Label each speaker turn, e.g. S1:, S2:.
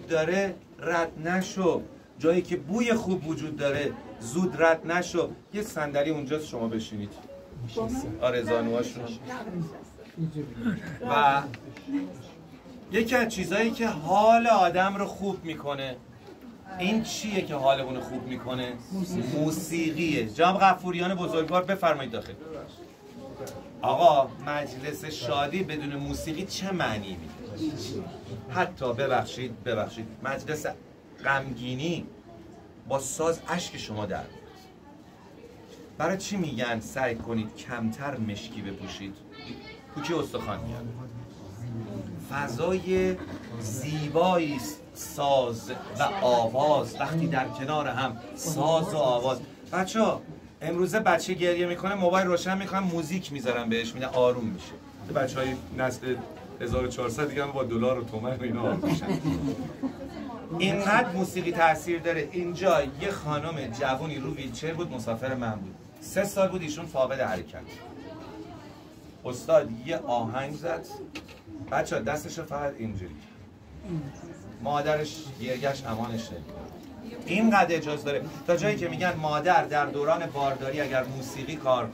S1: داره رد نشو، جایی که بوی خوب وجود داره زود رد نشو. یه صندلی اونجاست شما بشینید. آره زانوهاشون. و یکی از چیزایی که حال آدم رو خوب میکنه، این چیه که حالمون رو خوب میکنه؟ موسیقیه. جناب غفوریان بزرگوار بفرمایید داخل. آقا مجلس شادی بدون موسیقی چه معنی میده؟ حتی ببخشید مجلس غمگینی با ساز اشک شما در میاد. برای چی میگن سعی کنید کمتر مشکی بپوشید؟ کوچه استخوان میاد. فضای زیبایی است ساز و آواز وقتی در کنار هم ساز و آواز. بچه‌ها امروزه بچه گریه میکنه موبایل روشن میکنن موزیک میذارن بهش میده آروم میشه. بچهای نسل 1400 دیگه هم با دلار و تومن و اینا آروم میشن. اینقدر موسیقی تاثیر داره. اینجا یه خانم جوونی رو ویلچر بود، مسافر من بود، 3 سال بود ایشون فاقد حرکت. استاد یه آهنگ زد، بچه دستش فقط اینجوری، مادرش گرگش امانش نمیده. اینقدر اجازه داره تا جایی که میگن مادر در دوران بارداری اگر موسیقی کار